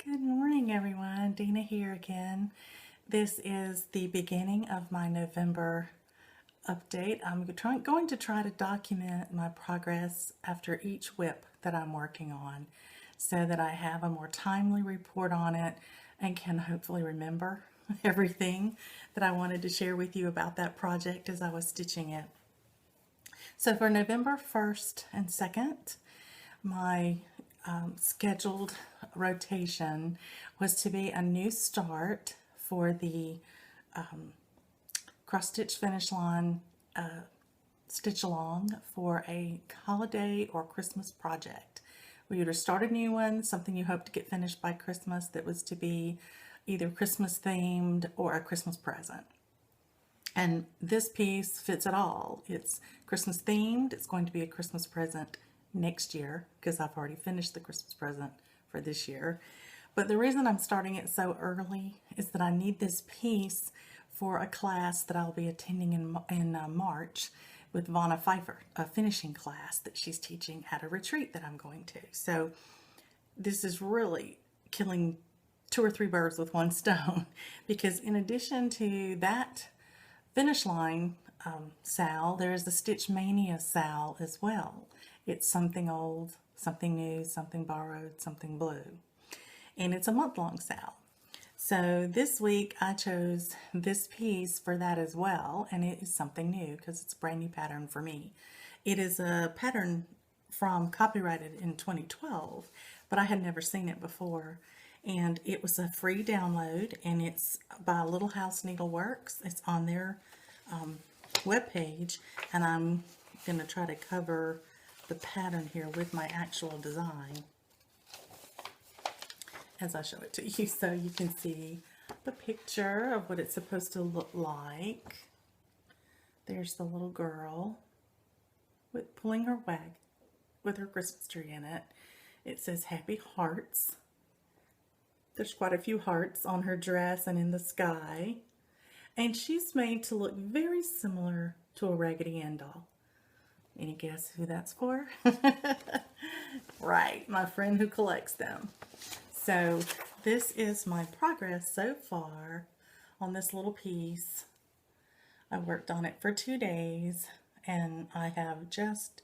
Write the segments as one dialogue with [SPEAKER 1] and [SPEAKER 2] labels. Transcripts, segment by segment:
[SPEAKER 1] Good morning, everyone. Dina here again. This is the beginning of my November update. I'm going to try to document my progress after each WIP that I'm working on so that I have a more timely report on it and can hopefully remember everything that I wanted to share with you about that project as I was stitching it. So for November 1st and 2nd, my scheduled rotation was to be a new start for the cross stitch finish line stitch along for a holiday or Christmas project. We either start a new one, something you hope to get finished by Christmas that was to be either Christmas themed or a Christmas present. And this piece fits it all. It's Christmas themed. It's going to be a Christmas present next year because I've already finished the Christmas present for this year. But the reason I'm starting it so early is that I need this piece for a class that I'll be attending in March with Vanna Pfeiffer, a finishing class that she's teaching at a retreat that I'm going to. So this is really killing 2 or 3 birds with one stone because in addition to that finish line SAL, there's the Stitch Mania SAL as well. It's something old, something new, something borrowed, something blue. And it's a month-long SAL. So this week I chose this piece for that as well, and it is something new because it's a brand new pattern for me. It is a pattern from copyrighted in 2012, but I had never seen it before. And it was a free download, and it's by Little House Needleworks. It's on their webpage, and I'm going to try to cover the pattern here with my actual design as I show it to you so you can see the picture of what it's supposed to look like. There's the little girl with pulling her wag with her Christmas tree in it. It says Happy Hearts. There's quite a few hearts on her dress and in the sky. And she's made to look very similar to a Raggedy Ann doll. Any guess who that's for? Right, my friend who collects them. So this is my progress so far on this little piece. I worked on it for 2 days, and I have just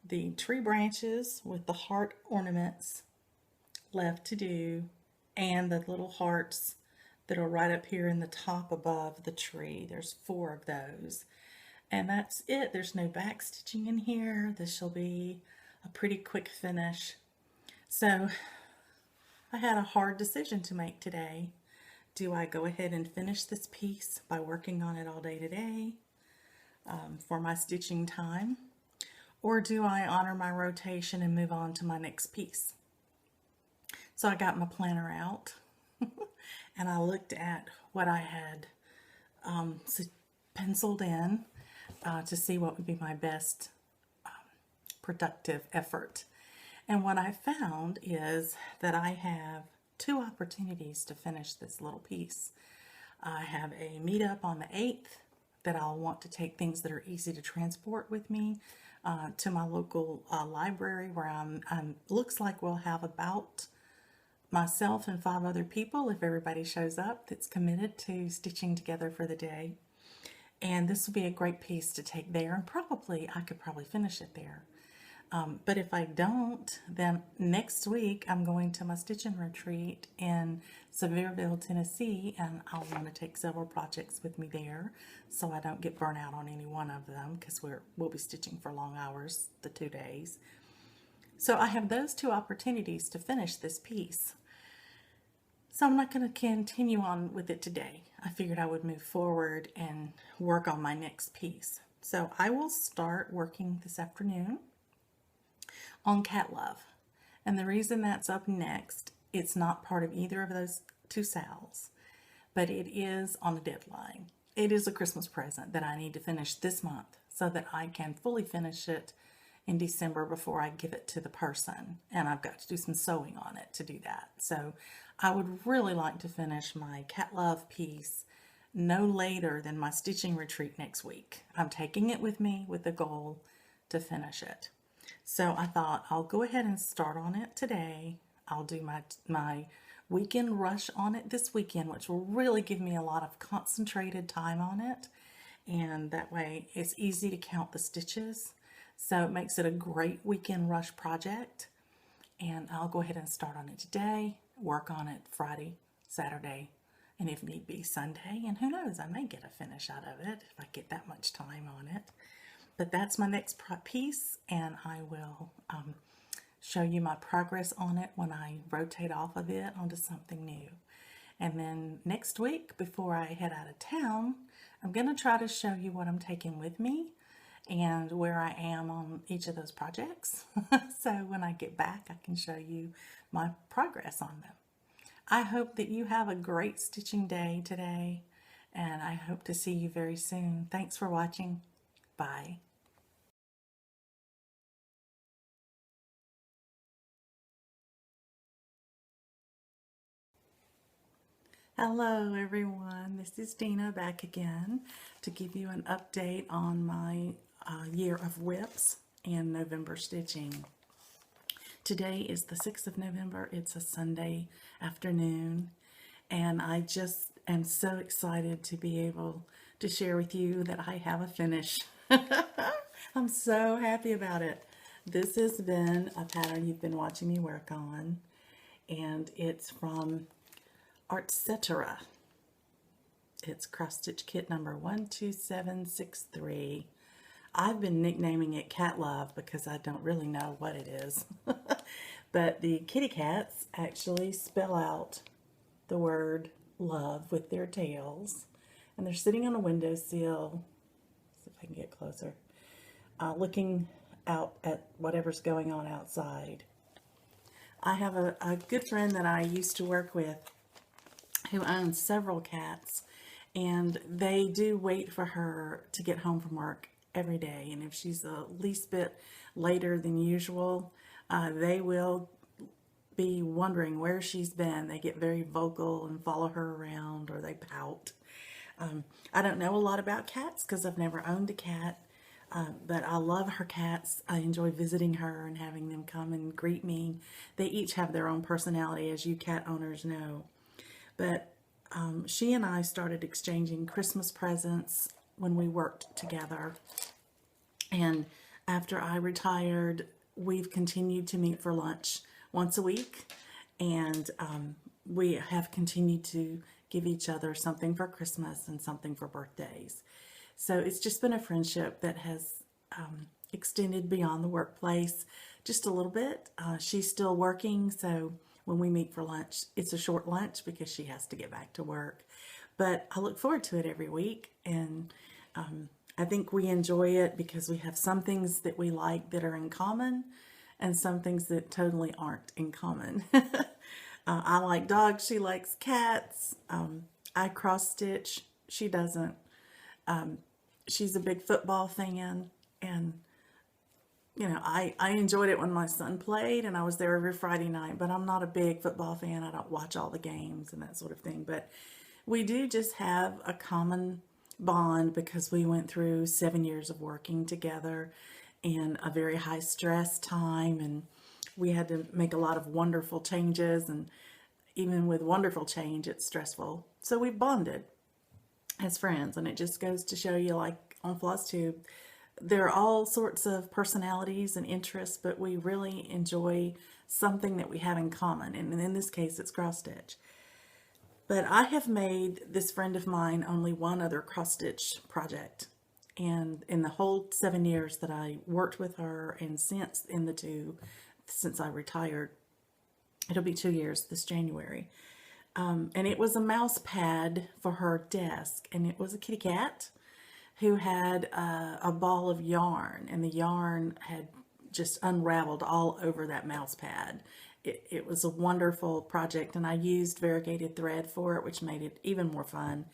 [SPEAKER 1] the tree branches with the heart ornaments left to do, and the little hearts that are right up here in the top above the tree. There's 4 of those. And that's it. There's no back stitching in here. This will be a pretty quick finish. So I had a hard decision to make today. Do I go ahead and finish this piece by working on it all day today for my stitching time? Or do I honor my rotation and move on to my next piece? So I got my planner out and I looked at what I had penciled in to see what would be my best productive effort. And what I found is that I have 2 opportunities to finish this little piece. I have a meetup on the 8th that I'll want to take things that are easy to transport with me to my local library where looks like we'll have about myself and 5 other people if everybody shows up that's committed to stitching together for the day. And this will be a great piece to take there, and I could probably finish it there. But if I don't, then next week I'm going to my stitching retreat in Sevierville, Tennessee, and I'll want to take several projects with me there so I don't get burnt out on any one of them because we'll be stitching for long hours the 2 days. So I have those 2 opportunities to finish this piece. So I'm not going to continue on with it today. I figured I would move forward and work on my next piece. So I will start working this afternoon on Cat Love. And the reason that's up next, it's not part of either of those 2 SALs, but it is on a deadline. It is a Christmas present that I need to finish this month so that I can fully finish it in December before I give it to the person, and I've got to do some sewing on it to do that. So I would really like to finish my Cat Love piece no later than my stitching retreat next week. I'm taking it with me with the goal to finish it. So I thought I'll go ahead and start on it today. I'll do my weekend rush on it this weekend, which will really give me a lot of concentrated time on it. And that way it's easy to count the stitches. So it makes it a great weekend rush project. And I'll go ahead and start on it today, work on it Friday, Saturday, and if need be Sunday. And who knows, I may get a finish out of it if I get that much time on it. But that's my next piece, and I will show you my progress on it when I rotate off of it onto something new. And then next week, before I head out of town, I'm going to try to show you what I'm taking with me and where I am on each of those projects. So when I get back, I can show you my progress on them. I hope that you have a great stitching day today, and I hope to see you very soon. Thanks for watching. Bye. Hello everyone, this is Dina back again to give you an update on my year of WIPS and November stitching. Today is the 6th of November. It's a Sunday afternoon, and I just am so excited to be able to share with you that I have a finish. I'm so happy about it. This has been a pattern you've been watching me work on, and it's from Arcetera. It's cross stitch kit number 12763. I've been nicknaming it Cat Love because I don't really know what it is. But the kitty cats actually spell out the word love with their tails. And they're sitting on a windowsill. Let's see if I can get closer. Looking out at whatever's going on outside. I have a good friend that I used to work with who owns several cats, and they do wait for her to get home from work every day. And if she's the least bit later than usual, they will be wondering where she's been. They get very vocal and follow her around, or they pout. I don't know a lot about cats because I've never owned a cat, but I love her cats. I enjoy visiting her and having them come and greet me. They each have their own personality, as you cat owners know. But she and I started exchanging Christmas presents when we worked together. And after I retired, we've continued to meet for lunch once a week. And we have continued to give each other something for Christmas and something for birthdays. So it's just been a friendship that has extended beyond the workplace just a little bit. She's still working, so when we meet for lunch, it's a short lunch because she has to get back to work. But I look forward to it every week, and I think we enjoy it because we have some things that we like that are in common and some things that totally aren't in common. I like dogs, she likes cats. I cross stitch, she doesn't. She's a big football fan, and you know, I enjoyed it when my son played and I was there every Friday night, but I'm not a big football fan. I don't watch all the games and that sort of thing. But we do just have a common bond because we went through 7 years of working together in a very high stress time, and we had to make a lot of wonderful changes, and even with wonderful change, it's stressful. So we bonded as friends, and it just goes to show you, like on FlossTube, there are all sorts of personalities and interests, but we really enjoy something that we have in common. And in this case, it's cross stitch. But I have made this friend of mine only one other cross stitch project. And in the whole 7 years that I worked with her, and since I retired, it'll be 2 years this January. And it was a mouse pad for her desk, and it was a kitty cat who had a ball of yarn, and the yarn had just unraveled all over that mouse pad. It was a wonderful project, and I used variegated thread for it, which made it even more fun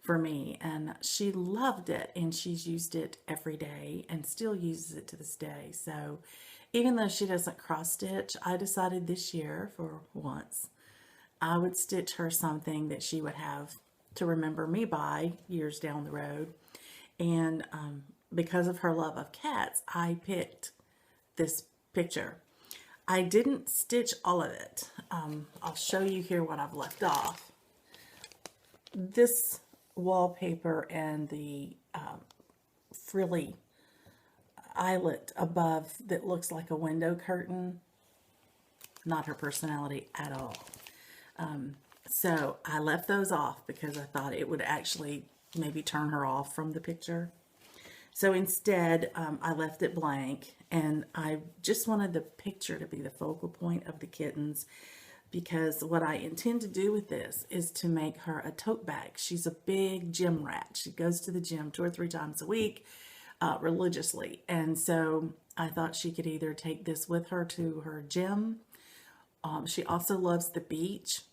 [SPEAKER 1] for me. And she loved it, and she's used it every day and still uses it to this day. So even though she doesn't cross stitch, I decided this year, for once, I would stitch her something that she would have to remember me by years down the road. And because of her love of cats, I picked this picture. I didn't stitch all of it. I'll show you here what I've left off. This wallpaper and the frilly eyelet above that looks like a window curtain, not her personality at all. So I left those off because I thought it would actually maybe turn her off from the picture. So instead, I left it blank, and I just wanted the picture to be the focal point of the kittens, because what I intend to do with this is to make her a tote bag. She's a big gym rat. She goes to the gym 2 or 3 times a week religiously, and so I thought she could either take this with her to her gym. She also loves the beach,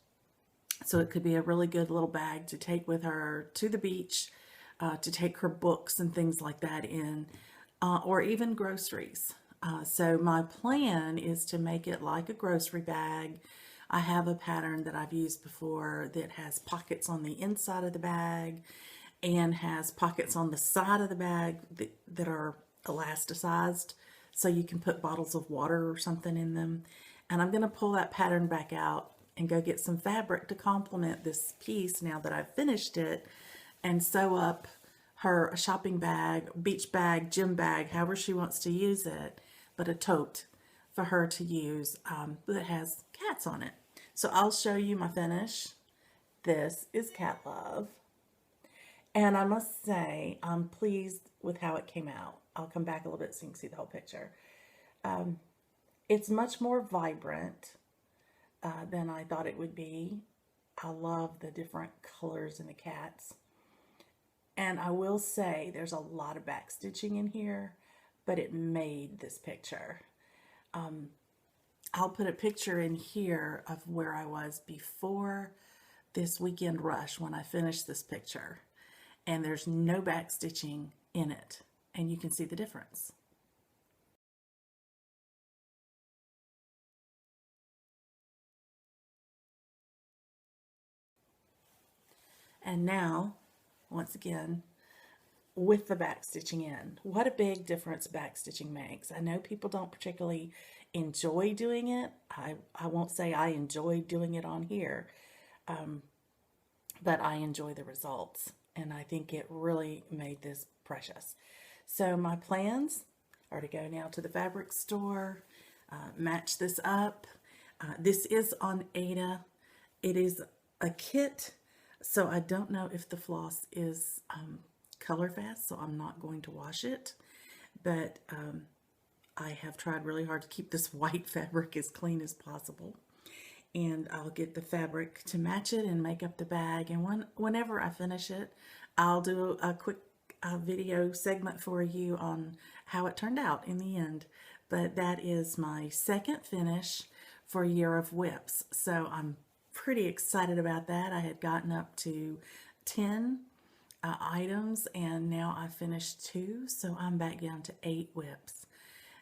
[SPEAKER 1] so it could be a really good little bag to take with her to the beach, to take her books and things like that in, or even groceries. So my plan is to make it like a grocery bag. I have a pattern that I've used before that has pockets on the inside of the bag and has pockets on the side of the bag that are elasticized, so you can put bottles of water or something in them. And I'm going to pull that pattern back out and go get some fabric to complement this piece now that I've finished it, and sew up her a shopping bag, beach bag, gym bag, however she wants to use it, but a tote for her to use that has cats on it. So I'll show you my finish. This is Cat Love. And I must say, I'm pleased with how it came out. I'll come back a little bit so you can see the whole picture. It's much more vibrant than I thought it would be. I love the different colors in the cats. And I will say there's a lot of back stitching in here, but it made this picture. I'll put a picture in here of where I was before this weekend rush when I finished this picture. And there's no back stitching in it, and you can see the difference. And now, once again, with the back stitching in. What a big difference back stitching makes. I know people don't particularly enjoy doing it. I won't say I enjoy doing it on here, but I enjoy the results, and I think it really made this precious. So my plans are to go now to the fabric store, match this up. This is on Ada. It is a kit, so I don't know if the floss is color fast, so I'm not going to wash it, but I have tried really hard to keep this white fabric as clean as possible, and I'll get the fabric to match it and make up the bag, and whenever I finish it, I'll do a quick video segment for you on how it turned out in the end. But that is my second finish for Year of WIPS, so I'm pretty excited about that. I had gotten up to 10 items, and now I finished 2, so I'm back down to 8 WIPs.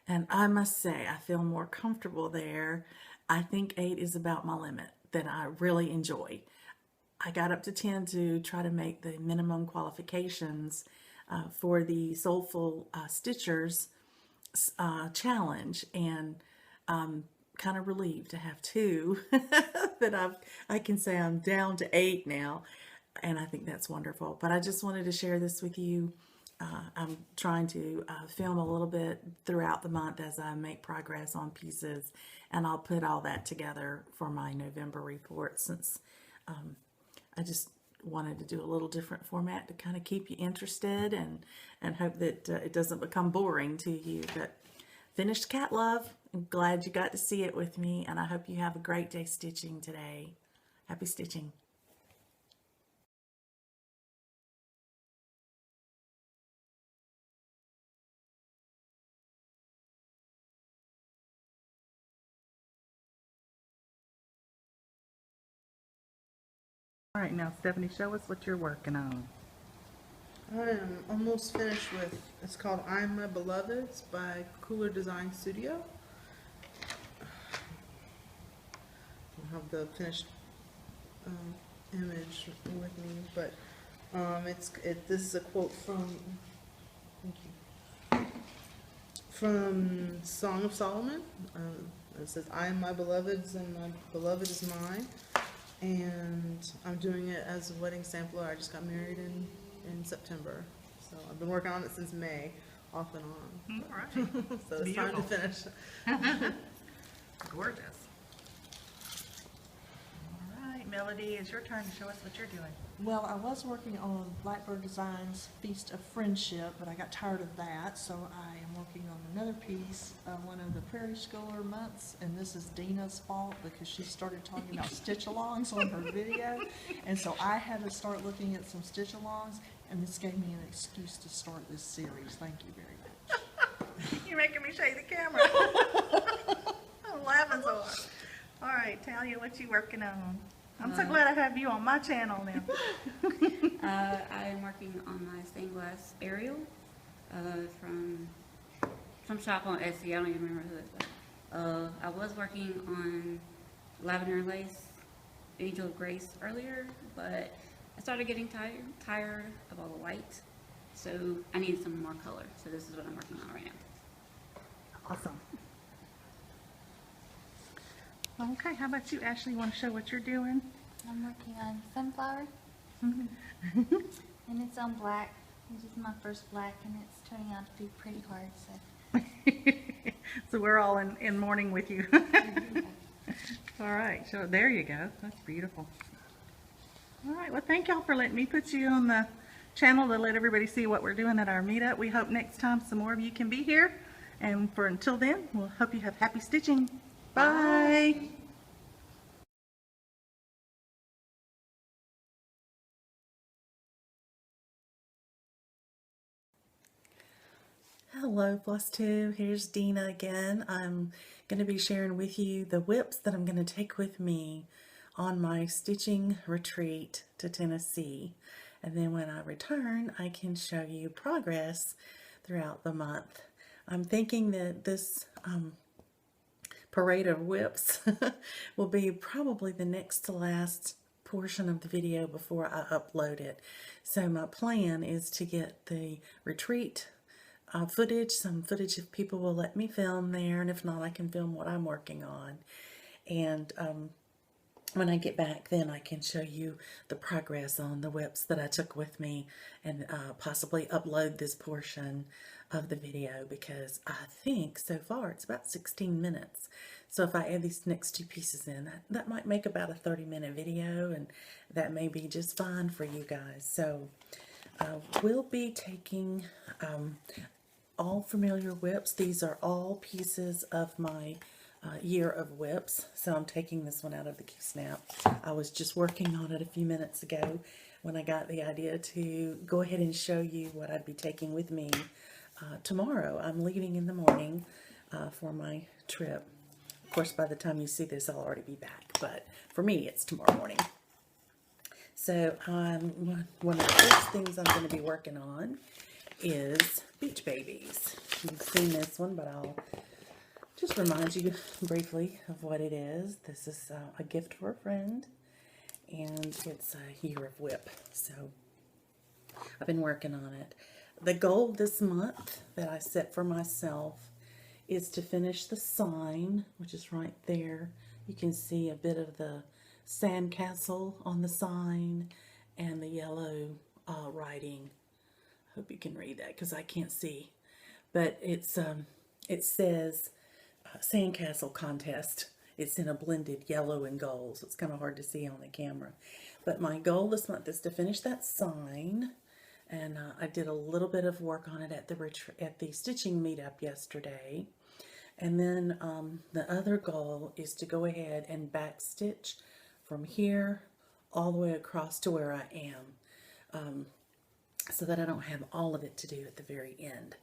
[SPEAKER 1] And I must say, I feel more comfortable there. I think 8 is about my limit that I really enjoy. I got up to 10 to try to make the minimum qualifications for the Soulful Stitchers challenge, and I'm kind of relieved to have 2 that I can say I'm down to 8 now. And I think that's wonderful. But I just wanted to share this with you. I'm trying to film a little bit throughout the month as I make progress on pieces, and I'll put all that together for my November report, since I just wanted to do a little different format to kind of keep you interested and hope that it doesn't become boring to you. But finished Cat Love. I'm glad you got to see it with me, and I hope you have a great day stitching today. Happy stitching. All right, now Stephanie, show us what you're working on.
[SPEAKER 2] I'm almost finished with, it's called I'm My Beloveds by Cooler Design Studio. I have the finished image with me, but this is a quote from, thank you, from Song of Solomon. It says, I am my beloved's and my beloved is mine. And I'm doing it as a wedding sampler. I just got married in September. So I've been working on it since May, off and on.
[SPEAKER 1] All right.
[SPEAKER 2] So it's time to finish.
[SPEAKER 1] Gorgeous. All right, Melody, it's your turn to show us what you're doing.
[SPEAKER 3] Well, I was working on Blackbird Designs Feast of Friendship, but I got tired of that, so I am working on another piece, one of the Prairie Schooler months, and this is Dina's fault because she started talking about stitch-alongs on her video, and so I had to start looking at some stitch-alongs, and this gave me an excuse to start this series. Thank you very much.
[SPEAKER 1] You're making me shake the camera. I'm laughing so hard. All right, Talia, what you working on? I'm so glad I have you on my channel now.
[SPEAKER 4] I am working on my stained glass aerial from some shop on Etsy. I don't even remember who it's by. I was working on Lavender Lace Angel of Grace earlier, but I started getting tired of all the white, so I needed some more color. So this is what I'm working on right now.
[SPEAKER 1] Awesome. Okay, how about you, Ashley? You want to show what you're doing?
[SPEAKER 5] I'm working on Sunflower, and it's on black. This is my first black, and it's turning out to be pretty hard, so.
[SPEAKER 1] So we're all in mourning with you. All right, so there you go. That's beautiful. All right, well, thank y'all for letting me put you on the channel to let everybody see what we're doing at our meetup. We hope next time some more of you can be here. And for until then, we'll hope you have happy stitching. Bye. Hello, Plus Two. Here's Dina again. I'm going to be sharing with you the WIPS that I'm going to take with me on my stitching retreat to Tennessee. And then when I return, I can show you progress throughout the month. I'm thinking that this parade of WIPS will be probably the next to last portion of the video before I upload it. So my plan is to get the retreat footage, some footage if people will let me film there, and if not, I can film what I'm working on. And when I get back, then I can show you the progress on the WIPs that I took with me, and possibly upload this portion of the video, because I think so far it's about 16 minutes. So if I add these next two pieces in, that might make about a 30-minute video, and that may be just fine for you guys. So we'll be taking all familiar WIPs. These are all pieces of my year of WIPs. So I'm taking this one out of the Q-Snap. I was just working on it a few minutes ago when I got the idea to go ahead and show you what I'd be taking with me tomorrow. I'm leaving in the morning for my trip. Of course, by the time you see this, I'll already be back, but for me, it's tomorrow morning. So one of the first things I'm going to be working on is Beach Babies. You've seen this one, but I'll just remind you briefly of what it is. This is a gift for a friend, and it's a year of WIP. So I've been working on it. The goal this month that I set for myself is to finish the sign, which is right there. You can see a bit of the sandcastle on the sign and the yellow writing. Hope you can read that because I can't see. But it's it says Sandcastle Contest. It's in a blended yellow and gold, so it's kind of hard to see on the camera. But my goal this month is to finish that sign. And I did a little bit of work on it at the stitching meetup yesterday. And then the other goal is to go ahead and backstitch from here all the way across to where I am, so that I don't have all of it to do at the very end.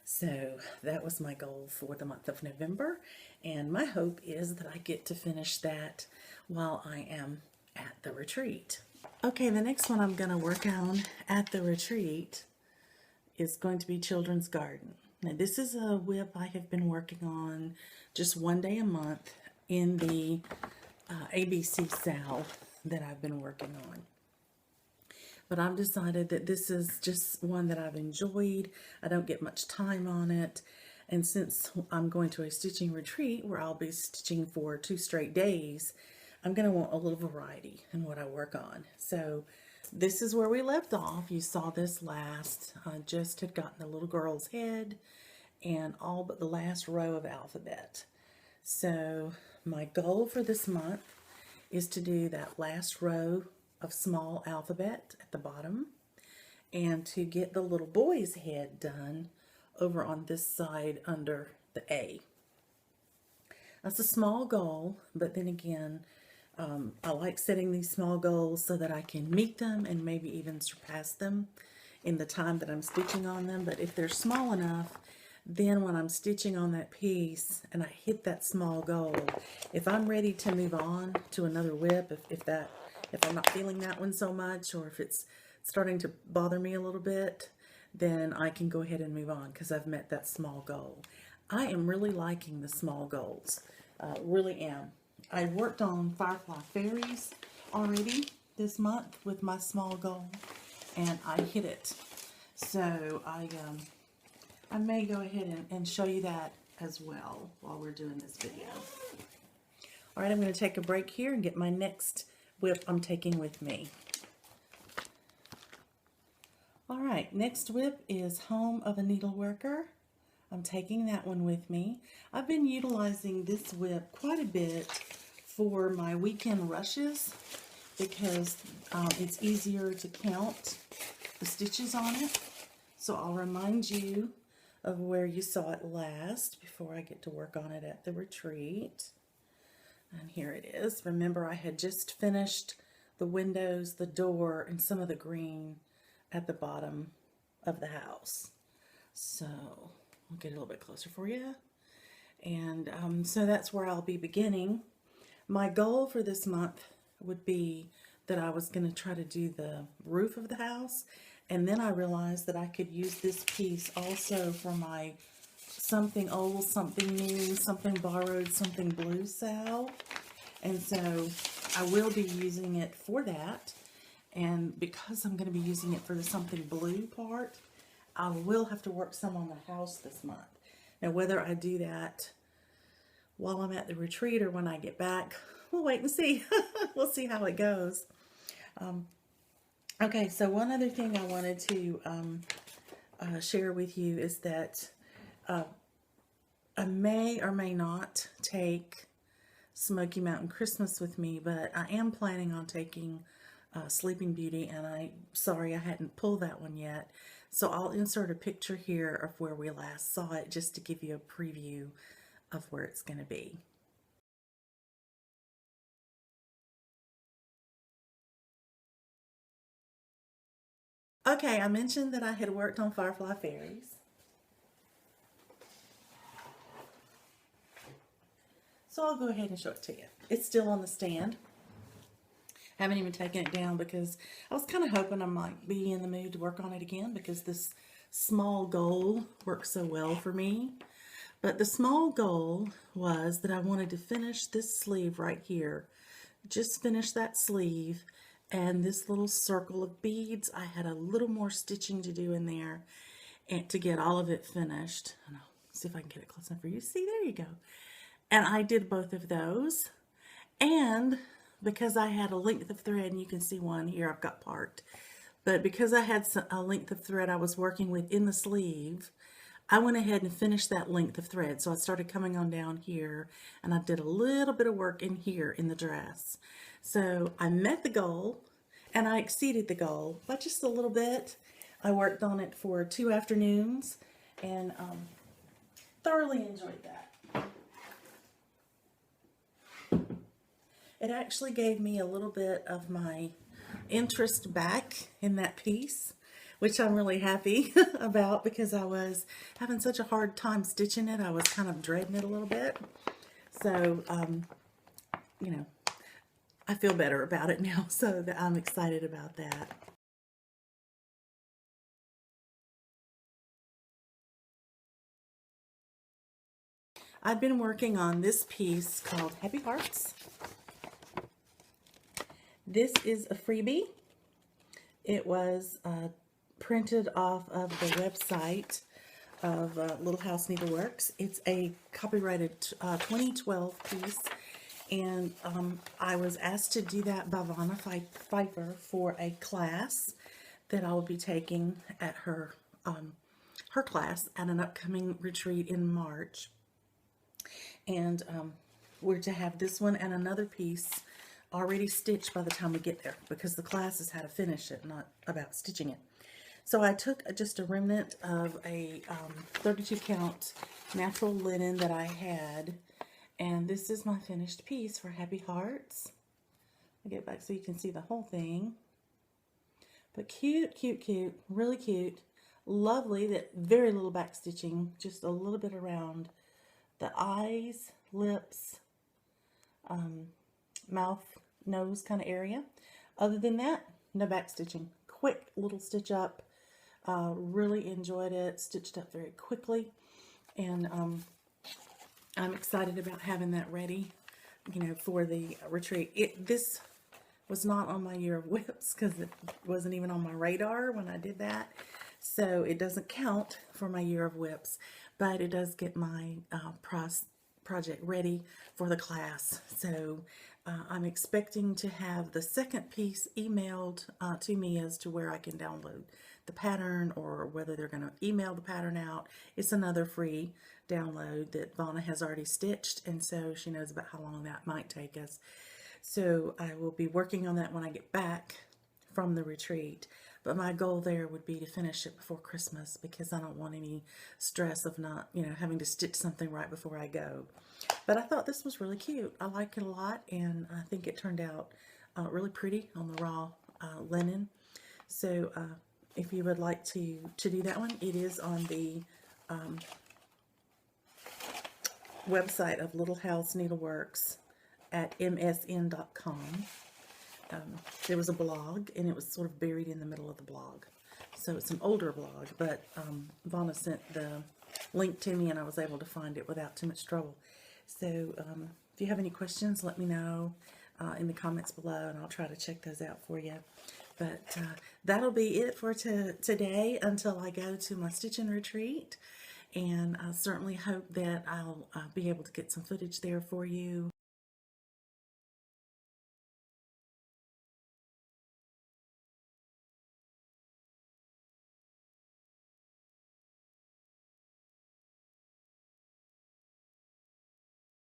[SPEAKER 1] So that was my goal for the month of November, and my hope is that I get to finish that while I am at the retreat. Okay, the next one I'm going to work on at the retreat is going to be Children's Garden. Now this is a WIP I have been working on just one day a month in the ABC SAL that I've been working on. But I've decided that this is just one that I've enjoyed. I don't get much time on it, And since I'm going to a stitching retreat where I'll be stitching for 2 straight days, I'm going to want a little variety in what I work on. So this is where we left off. You saw this last. I just had gotten the little girl's head and all but the last row of alphabet. So my goal for this month is to do that last row of small alphabet at the bottom and to get the little boy's head done over on this side under the A. That's a small goal, but then again, I like setting these small goals so that I can meet them and maybe even surpass them in the time that I'm stitching on them. But if they're small enough, then when I'm stitching on that piece and I hit that small goal, if I'm ready to move on to another WIP, if I'm not feeling that one so much, or if it's starting to bother me a little bit, then I can go ahead and move on because I've met that small goal. I am really liking the small goals, really am. I worked on Firefly Faeries already this month with my small goal, and I hit it. So I may go ahead and show you that as well while we're doing this video. All right, I'm going to take a break here and get my next WIP I'm taking with me. All right, next WIP is Home of a Needleworker. I'm taking that one with me. I've been utilizing this WIP quite a bit for my weekend rushes because it's easier to count the stitches on it. So I'll remind you of where you saw it last before I get to work on it at the retreat. And here it is. Remember, I had just finished the windows, the door, and some of the green at the bottom of the house. So I'll get a little bit closer for you. And so that's where I'll be beginning. My goal for this month would be that I was going to try to do the roof of the house. And then I realized that I could use this piece also for my something old, something new, something borrowed, something blue salve. And so I will be using it for that. And because I'm going to be using it for the something blue part, I will have to work some on the house this month. Now, whether I do that while I'm at the retreat or when I get back, we'll wait and see. We'll see how it goes. Okay, so one other thing I wanted to share with you is that I may or may not take Smoky Mountain Christmas with me, but I am planning on taking Sleeping Beauty, and I'm sorry I hadn't pulled that one yet. So I'll insert a picture here of where we last saw it just to give you a preview of where it's going to be. Okay, I mentioned that I had worked on Firefly Faeries. So I'll go ahead and show it to you. It's still on the stand. Haven't even taken it down because I was kind of hoping I might be in the mood to work on it again because this small goal works so well for me. But the small goal was that I wanted to finish this sleeve right here. Just finish that sleeve and this little circle of beads. I had a little more stitching to do in there and to get all of it finished. And I'll see if I can get it close enough for you. See, there you go. And I did both of those. And because I had a length of thread, and you can see one here, I've got parked. But because I had a length of thread I was working with in the sleeve, I went ahead and finished that length of thread. So I started coming on down here, and I did a little bit of work in here in the dress. So I met the goal, and I exceeded the goal by just a little bit. I worked on it for 2 afternoons, and thoroughly enjoyed that. It actually gave me a little bit of my interest back in that piece, which I'm really happy about because I was having such a hard time stitching it. I was kind of dreading it a little bit. So, you know, I feel better about it now, so that I'm excited about that. I've been working on this piece called Happy Hearts. This is a freebie. It was printed off of the website of Little House Needleworks. It's a copyrighted 2012 piece, and I was asked to do that by Vanna Pfeiffer for a class that I will be taking at her class at an upcoming retreat in March. And we're to have this one and another piece already stitched by the time we get there, because the class is how to finish it, not about stitching it. So I took just a remnant of a 32 count natural linen that I had, and this is my finished piece for Happy Hearts. I'll get back so you can see the whole thing. But cute, cute, cute, really cute. Lovely, that very little back stitching, just a little bit around the eyes, lips, mouth, nose kind of area. Other than that, no back stitching. Quick little stitch up. Really enjoyed it. Stitched up very quickly, and I'm excited about having that ready, you know, for the retreat. This was not on my year of WIPS because it wasn't even on my radar when I did that, so it doesn't count for my year of WIPS, but it does get my project ready for the class. So I'm expecting to have the second piece emailed to me as to where I can download the pattern, or whether they're going to email the pattern out. It's another free download that Vanna has already stitched, and so she knows about how long that might take us. So I will be working on that when I get back from the retreat. But my goal there would be to finish it before Christmas, because I don't want any stress of not, you know, having to stitch something right before I go. But I thought this was really cute. I like it a lot, and I think it turned out really pretty on the raw linen. So if you would like to do that one, it is on the website of Little House Needleworks at msn.com. There was a blog, and it was sort of buried in the middle of the blog. So it's an older blog, but Vanna sent the link to me, and I was able to find it without too much trouble. So if you have any questions, let me know in the comments below, and I'll try to check those out for you. But that'll be it for today until I go to my stitching retreat. And I certainly hope that I'll be able to get some footage there for you.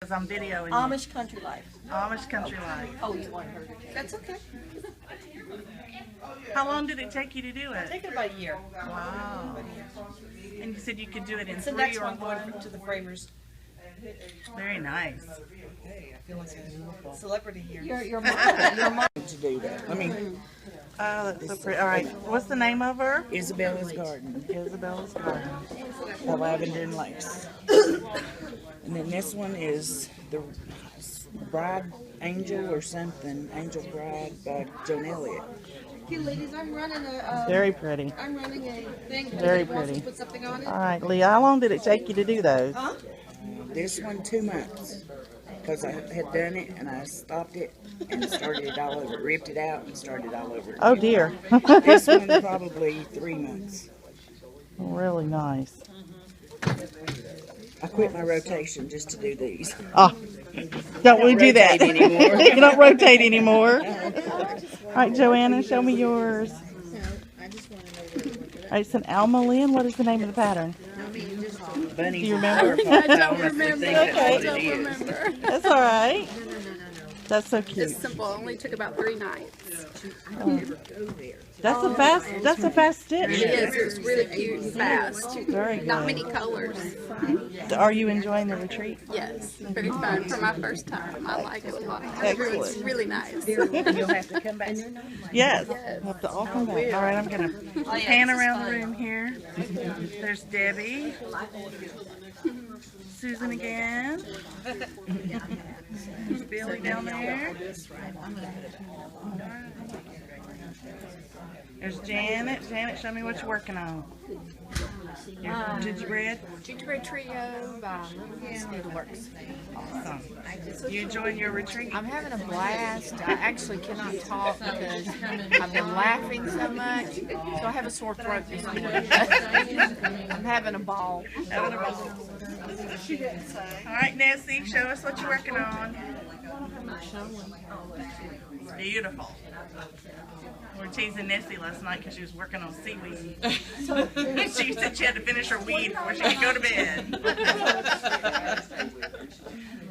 [SPEAKER 1] Because I'm videoing
[SPEAKER 3] Amish country life.
[SPEAKER 1] Amish country life.
[SPEAKER 3] Oh, you want her to?
[SPEAKER 2] That's okay.
[SPEAKER 1] How long did it take you to do it?
[SPEAKER 3] Take it about a year.
[SPEAKER 1] Wow. And you said you could do it in
[SPEAKER 3] It's the
[SPEAKER 1] 3
[SPEAKER 3] next
[SPEAKER 1] or
[SPEAKER 3] one
[SPEAKER 1] 4.
[SPEAKER 3] going to the Framers.
[SPEAKER 1] Very nice.
[SPEAKER 3] Celebrity here. Your mom.
[SPEAKER 6] To do that. I mean,
[SPEAKER 1] Oh, that's so pretty. All right. What's the name of her?
[SPEAKER 6] Isabella's Garden,
[SPEAKER 1] Isabella's Garden.
[SPEAKER 6] the Lavender and Lace. And then this one is the Bride Angel or something, Angel Bride by Joan Elliott.
[SPEAKER 2] Okay, ladies, I'm running a
[SPEAKER 1] Very pretty.
[SPEAKER 2] I'm running a thing.
[SPEAKER 1] Very
[SPEAKER 2] Wants
[SPEAKER 1] pretty.
[SPEAKER 2] to put something on it.
[SPEAKER 1] All right, Leah, how long did it take you to do those?
[SPEAKER 2] Huh?
[SPEAKER 6] This one 2 months, because I had done it and I stopped it and started it all over, ripped it out and started all over.
[SPEAKER 1] Oh, dear.
[SPEAKER 6] This one probably 3 months.
[SPEAKER 1] Really nice.
[SPEAKER 6] I quit my rotation just to do these.
[SPEAKER 1] Oh, don't we do that?
[SPEAKER 6] rotate anymore.
[SPEAKER 1] You don't rotate anymore. All right, Joanna, show me yours.
[SPEAKER 2] No, I just want to know where to look it
[SPEAKER 1] All right, it's an Alma Lynn. What is the name of the pattern?
[SPEAKER 6] Bunnies
[SPEAKER 1] Do you remember?
[SPEAKER 6] I don't remember.
[SPEAKER 1] Okay.
[SPEAKER 6] That's what it is.
[SPEAKER 1] That's all right. That's so cute.
[SPEAKER 7] It's simple. Only took about 3 nights.
[SPEAKER 1] That's a fast. That's a fast stitch.
[SPEAKER 7] It is. It's really cute and fast.
[SPEAKER 1] Very
[SPEAKER 7] Not
[SPEAKER 1] good.
[SPEAKER 7] many colors.
[SPEAKER 1] Are you enjoying the retreat?
[SPEAKER 7] Yes, very fun for my first time. I like it a lot.
[SPEAKER 1] Excellent.
[SPEAKER 7] It's really nice.
[SPEAKER 6] You'll have to come back.
[SPEAKER 1] Yes. We'll have to all come back. All right, I'm gonna pan around the room here. There's Debbie. Susan again. There's Billy down there. There's Janet. Janet, show me what you're working on.
[SPEAKER 6] Gingerbread?
[SPEAKER 8] Gingerbread Trio by Needleworks.
[SPEAKER 6] Awesome. You enjoying your retreat?
[SPEAKER 8] I'm having a blast. I actually cannot talk because I've been laughing so much. So I have a sore throat this morning. I'm having a ball.
[SPEAKER 6] Having a ball. All right, Nessie, show us what you're working on. It's beautiful. We were teasing Nessie last night because she was working on seaweed. She said she had to finish her weed before she could go to bed.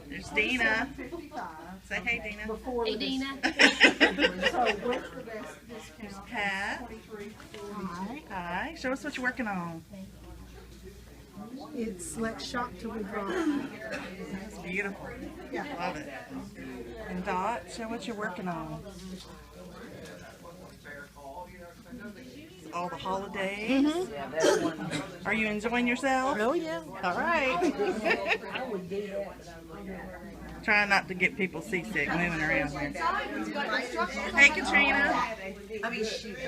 [SPEAKER 6] There's Dina. Say hey, Dina.
[SPEAKER 5] Hey, Dina.
[SPEAKER 6] There's Pat. Hi. Show us what you're working on.
[SPEAKER 9] It's Let's Shop Till We Drop.
[SPEAKER 6] It's beautiful. Yeah. Love it. And Dot, show what you're working on. All the holidays. Are you enjoying yourself?
[SPEAKER 9] Oh, yeah.
[SPEAKER 6] All right. Trying not to get people seasick moving around here. Hey, Katrina.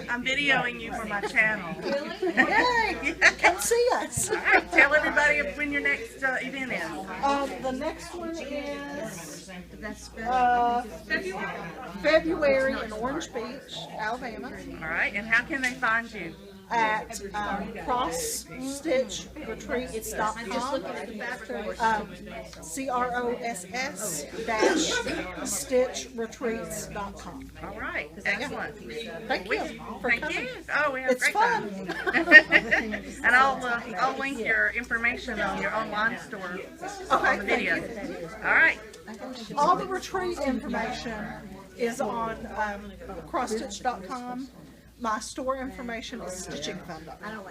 [SPEAKER 6] I'm videoing you for my channel.
[SPEAKER 9] Yay! Come see us.
[SPEAKER 6] All right, tell everybody when your next event is.
[SPEAKER 9] The next one is February in Orange Beach, Alabama,
[SPEAKER 6] All right, and how can they find you?
[SPEAKER 9] at crossedthreads.com. CROSS-stitchretreats.com.
[SPEAKER 6] All right, excellent.
[SPEAKER 9] Thank you for
[SPEAKER 6] Thank
[SPEAKER 9] coming.
[SPEAKER 6] you. Oh, we had a
[SPEAKER 9] It's
[SPEAKER 6] great time. And I'll link your information on your online store on the video. All right.
[SPEAKER 9] All the retreat information is on crossedstitch.com. My store information is stitchingfun.com.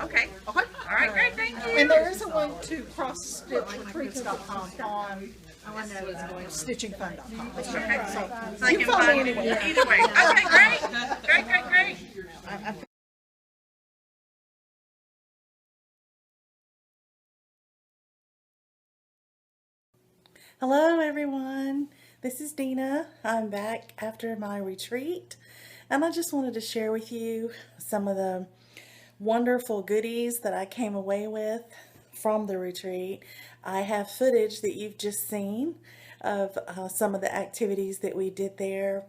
[SPEAKER 6] Okay. All right, great. Thank you.
[SPEAKER 9] And there is a link to crossedstitchretreats.com on stitchingfun.com.
[SPEAKER 6] Okay.
[SPEAKER 9] So
[SPEAKER 6] So I
[SPEAKER 9] you
[SPEAKER 6] can
[SPEAKER 9] can follow
[SPEAKER 6] find
[SPEAKER 9] me
[SPEAKER 6] you
[SPEAKER 9] anywhere.
[SPEAKER 6] either way. Okay, great. Hello everyone, this is Dina. I'm back after my retreat and I just wanted to share with you some of the wonderful goodies that I came away with from the retreat. I have footage that you've just seen of some of the activities that we did there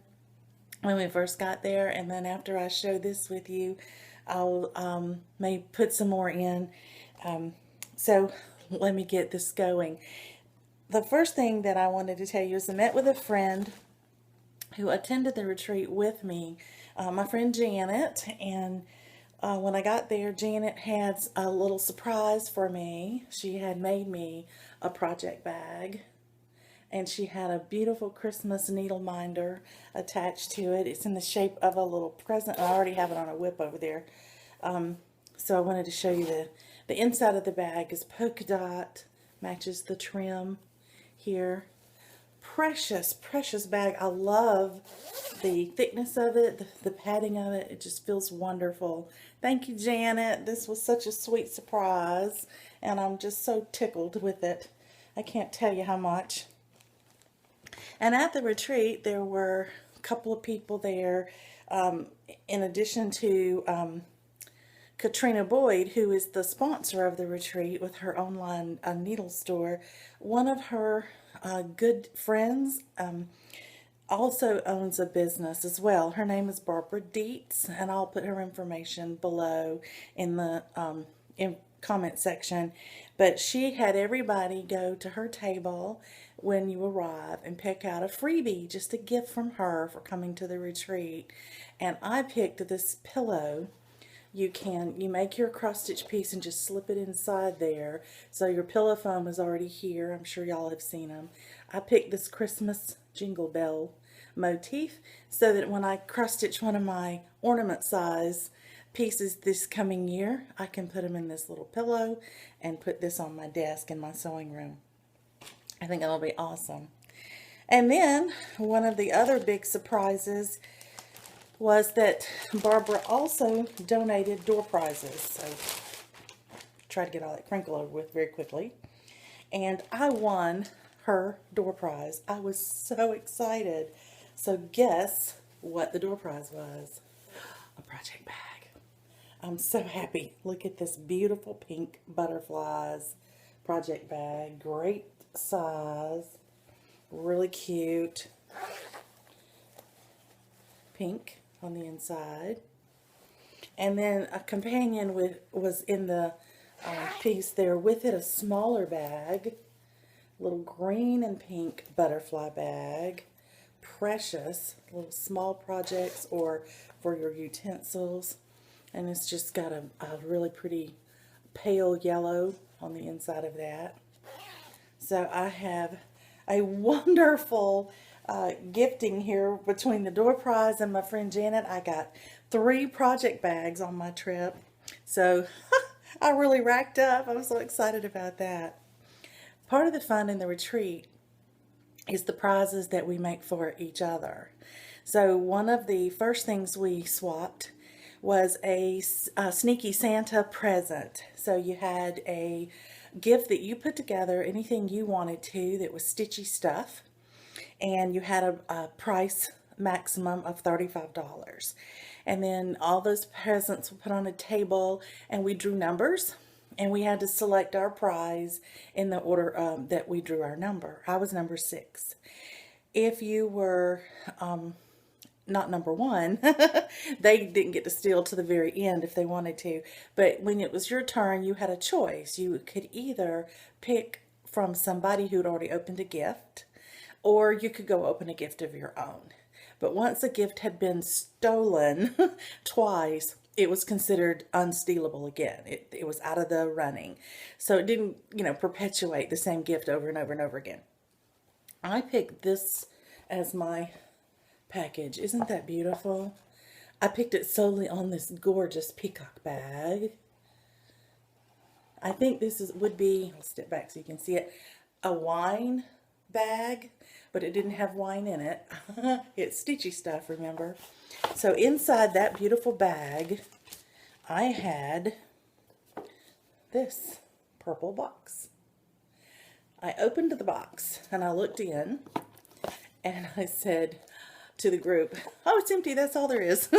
[SPEAKER 6] when we first got there, and then after I show this with you I'll may put some more in. So let me get this going. The first thing that I wanted to tell you is I met with a friend who attended the retreat with me, my friend Janet, and when I got there, Janet had a little surprise for me. She had made me a project bag, and she had a beautiful Christmas needle minder attached to it. It's in the shape of a little present. I already have it on a whip over there. So I wanted to show you the inside of the bag is polka dot, matches the trim here. Precious bag. I love the thickness of it, the padding of it. It just feels wonderful. Thank you, Janet. This was such a sweet surprise, and I'm just so tickled with it. I can't tell you how much. And at the retreat, there were a couple of people there, in addition to Katrina Boyd, who is the sponsor of the retreat with her online needle store. One of her good friends also owns a business as well. Her name is Barbara Deets, and I'll put her information below in the comment section. But she had everybody go to her table when you arrive and pick out a freebie, just a gift from her for coming to the retreat. And I picked this pillow. You make your cross stitch piece and just slip it inside there. So your pillow foam is already here. I'm sure y'all have seen them. I picked this Christmas jingle bell motif so that when I cross stitch one of my ornament size pieces this coming year, I can put them in this little pillow and put this on my desk in my sewing room. I think it'll be awesome. And then one of the other big surprises was that Barbara also donated door prizes. So try to get all that crinkle over with very quickly. And I won her door prize. I was so excited. So guess what the door prize was? A project bag. I'm so happy. Look at this beautiful pink butterflies project bag. Great size. Really cute. Pink on the inside. And then a companion was in the piece there with it, a smaller bag. Little green and pink butterfly bag. Precious. Little small projects or for your utensils. And it's just got a really pretty pale yellow on the inside of that. So I have a wonderful gifting here between the door prize and my friend Janet. I got 3 project bags on my trip. So I really racked up. I was so excited about that. Part of the fun in the retreat is the prizes that we make for each other. So one of the first things we swapped was a sneaky Santa present. So you had a gift that you put together, anything you wanted to, that was stitchy stuff, and you had a price maximum of $35. And then all those presents were put on a table, and we drew numbers, and we had to select our prize in the order that we drew our number. I was number 6. If you were not number 1, they didn't get to steal to the very end if they wanted to. But when it was your turn, you had a choice. You could either pick from somebody who'd already opened a gift, or you could go open a gift of your own. But once a gift had been stolen twice, it was considered unstealable again. It was out of the running. So it didn't, perpetuate the same gift over and over and over again. I picked this as my package. Isn't that beautiful? I picked it solely on this gorgeous peacock bag. I think this would be, I'll step back so you can see it, a wine bag, but it didn't have wine in it. It's stitchy stuff, remember? So inside that beautiful bag, I had this purple box. I opened the box and I looked in and I said to the group, "Oh, it's empty, that's all there is."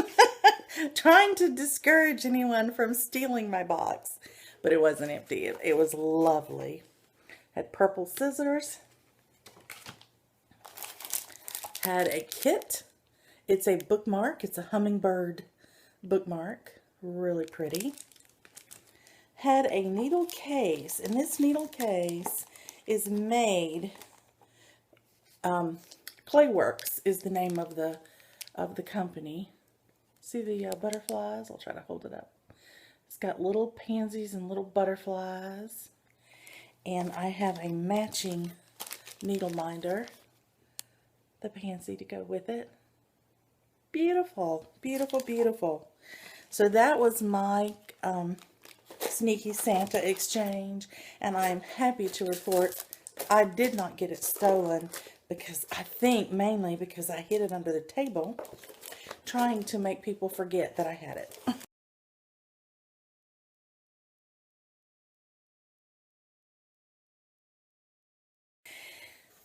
[SPEAKER 6] Trying to discourage anyone from stealing my box. But it wasn't empty. It was lovely. Had purple scissors. Had a kit. It's a bookmark. It's a hummingbird bookmark. Really pretty. Had a needle case. And this needle case is made, Playworks is the name of the company. See the butterflies? I'll try to hold it up. It's got little pansies and little butterflies. And I have a matching needle minder, the pansy to go with it. Beautiful, beautiful, beautiful. So that was my sneaky Santa exchange, and I'm happy to report I did not get it stolen, because I think mainly because I hid it under the table, trying to make people forget that I had it.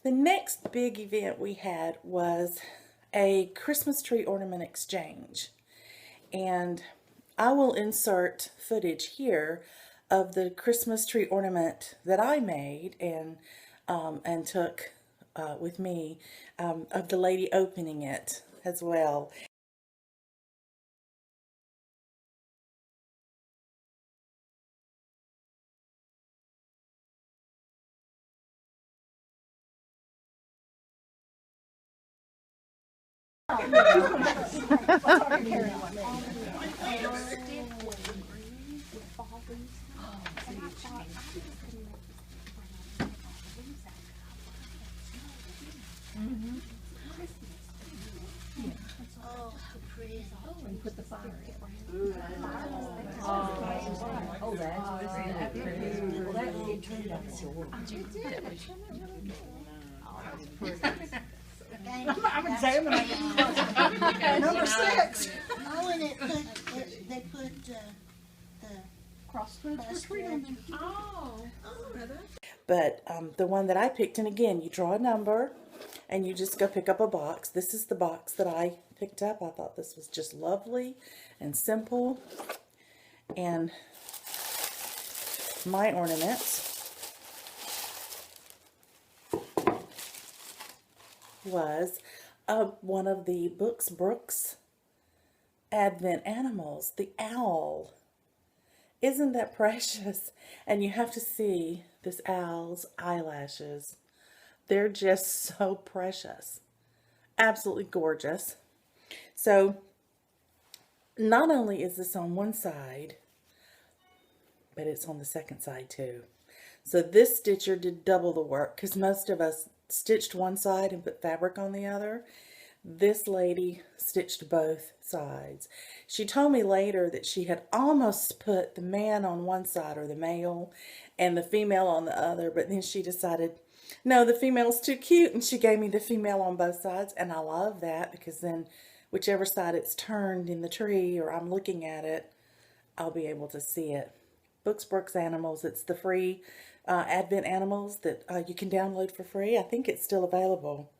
[SPEAKER 6] The next big event we had was a Christmas tree ornament exchange, and I will insert footage here of the Christmas tree ornament that I made and took with me, of the lady opening it as well.
[SPEAKER 9] I'm examining it. Number 6.
[SPEAKER 10] Oh, and they put the
[SPEAKER 9] Crossthreads retreat on there. Oh.
[SPEAKER 6] But the one that I picked, and again, you draw a number and you just go pick up a box. This is the box that I picked up. I thought this was just lovely and simple. And my ornament was one of the Brooks Advent animals, the owl. Isn't that precious? And you have to see this owl's eyelashes. They're just so precious. Absolutely gorgeous. So not only is this on one side, but it's on the second side too. So this stitcher did double the work, because most of us stitched one side and put fabric on the other. This lady stitched both sides. She told me later that she had almost put the man on one side, or the male, and the female on the other, but then she decided, no, the female's too cute, and she gave me the female on both sides. And I love that, because then whichever side it's turned in the tree, or I'm looking at it, I'll be able to see it. Brooks Animals. It's the free Advent Animals that you can download for free. I think it's still available.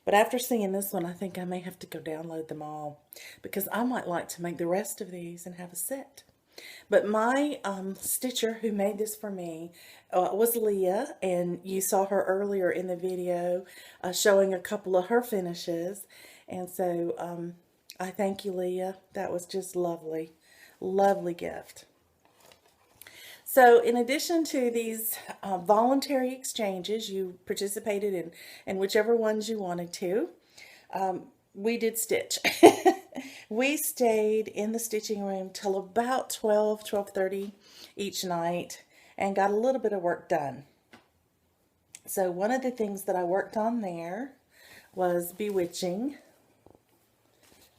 [SPEAKER 6] But after seeing this one, I think I may have to go download them all, because I might like to make the rest of these and have a set. But my stitcher who made this for me was Leah, and you saw her earlier in the video showing a couple of her finishes. And so I thank you, Leah. That was just lovely. Lovely gift. So in addition to these voluntary exchanges, you participated in whichever ones you wanted to. We did stitch. We stayed in the stitching room till about 12:30 each night and got a little bit of work done. So one of the things that I worked on there was Bewitching.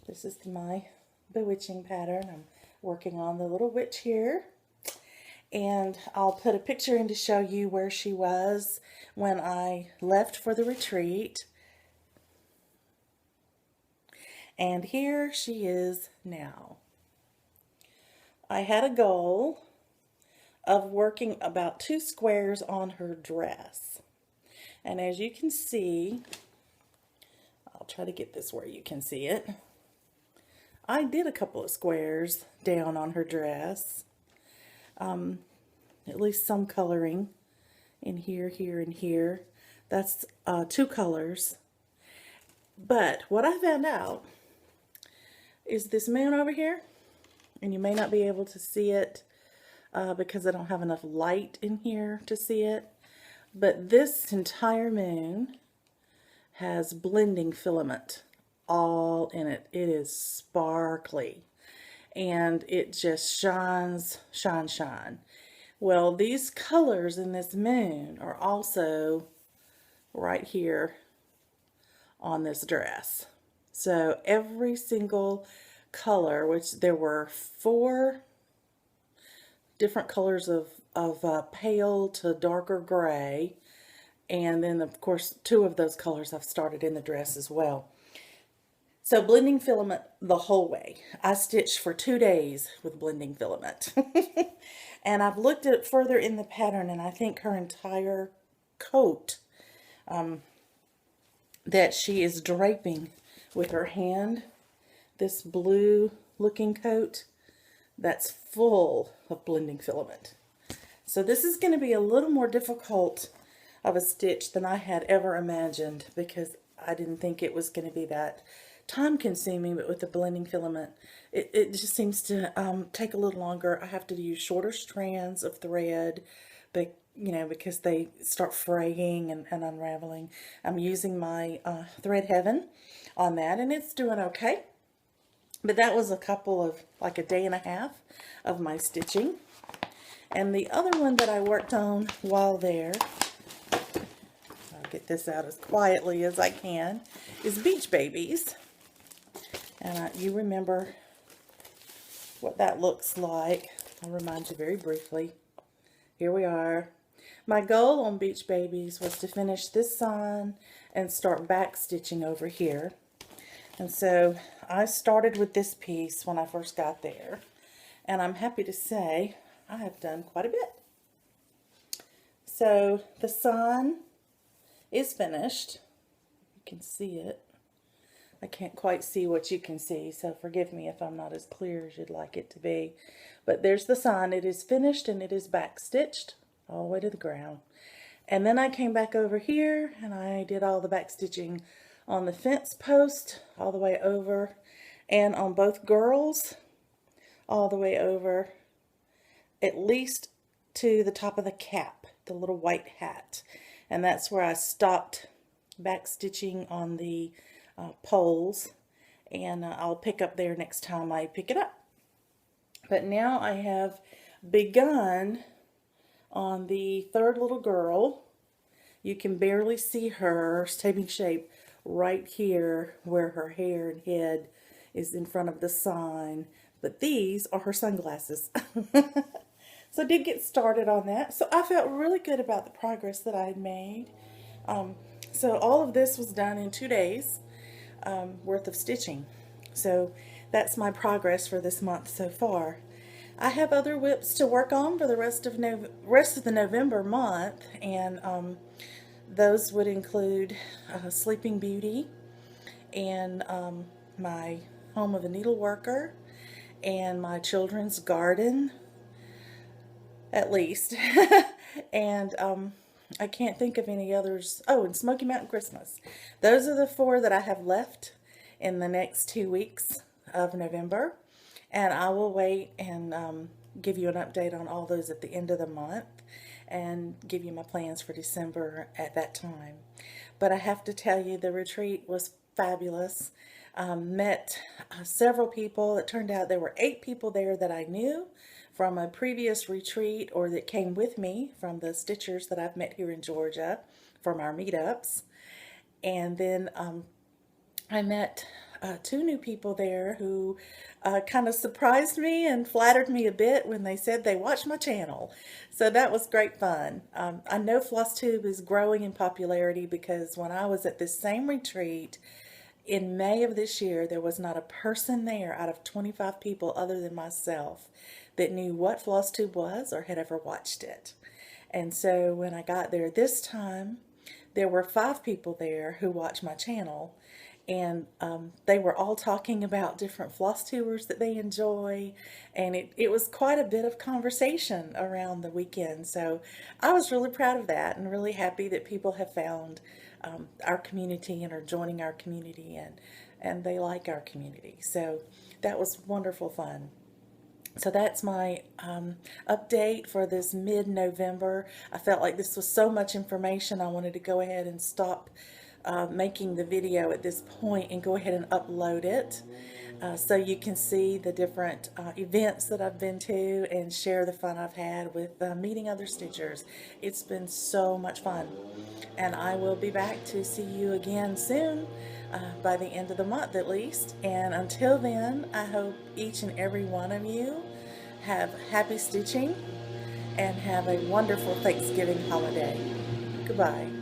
[SPEAKER 6] This is my Bewitching pattern. I'm working on the little witch here. And I'll put a picture in to show you where she was when I left for the retreat. And here she is now. I had a goal of working about 2 squares on her dress. And as you can see, I'll try to get this where you can see it. I did a couple of squares down on her dress. At least some coloring in here, here, and here. That's 2 colors. But what I found out is this moon over here, and you may not be able to see it because I don't have enough light in here to see it, but this entire moon has blending filament all in it. It is sparkly, and it just shines, shine. Well, these colors in this moon are also right here on this dress. So every single color, which there were 4 different colors of pale to darker gray, and then of course 2 of those colors I've started in the dress as well. So blending filament the whole way. I stitched for 2 days with blending filament. And I've looked at it further in the pattern, and I think her entire coat that she is draping with her hand, this blue looking coat, that's full of blending filament. So this is going to be a little more difficult of a stitch than I had ever imagined, because I didn't think it was going to be that time consuming, but with the blending filament it just seems to take a little longer. I have to use shorter strands of thread, but you know, because they start fraying and unraveling. I'm using my Thread Heaven on that, and it's doing okay. But that was a couple of, like a day and a half of my stitching. And the other one that I worked on while there, I'll get this out as quietly as I can, is Beach Babies. And you remember what that looks like. I'll remind you very briefly. Here we are. My goal on Beach Babies was to finish this on and start back stitching over here. And so I started with this piece when I first got there. And I'm happy to say I have done quite a bit. So the sun is finished. You can see it. I can't quite see what you can see, so forgive me if I'm not as clear as you'd like it to be. But there's the sign. It is finished and it is back stitched all the way to the ground. And then I came back over here and I did all the back stitching on the fence post all the way over, and on both girls all the way over, at least to the top of the cap, the little white hat. And that's where I stopped back stitching on the poles, and I'll pick up there next time I pick it up. But now I have begun on the third little girl. You can barely see her saving shape right here where her hair and head is in front of the sign, but these are her sunglasses. So I did get started on that. So I felt really good about the progress that I had made. So all of this was done in 2 days worth of stitching. So that's my progress for this month so far. I have other WIPs to work on for the rest of the November month, and those would include Sleeping Beauty and my Home of a Needleworker and my children's garden, at least. And I can't think of any others. Oh, and Smoky Mountain Christmas. Those are the 4 that I have left in the next 2 weeks of November. And I will wait and give you an update on all those at the end of the month and give you my plans for December at that time. But I have to tell you, the retreat was fabulous. Met several people. It turned out there were 8 people there that I knew from a previous retreat, or that came with me from the stitchers that I've met here in Georgia from our meetups. And then I met 2 new people there who kind of surprised me and flattered me a bit when they said they watched my channel. So that was great fun. I know FlossTube is growing in popularity, because when I was at this same retreat in May of this year, there was not a person there out of 25 people other than myself that knew what FlossTube was or had ever watched it. And so when I got there this time, there were 5 people there who watched my channel, and they were all talking about different floss tubers that they enjoy, and it was quite a bit of conversation around the weekend. So I was really proud of that, and really happy that people have found our community and are joining our community, and they like our community. So that was wonderful fun. So that's my update for this mid-November. I felt like this was so much information, I wanted to go ahead and stop making the video at this point and go ahead and upload it so you can see the different events that I've been to and share the fun I've had with meeting other stitchers. It's been so much fun, and I will be back to see you again soon, by the end of the month at least. And until then, I hope each and every one of you have happy stitching and have a wonderful Thanksgiving holiday. Goodbye.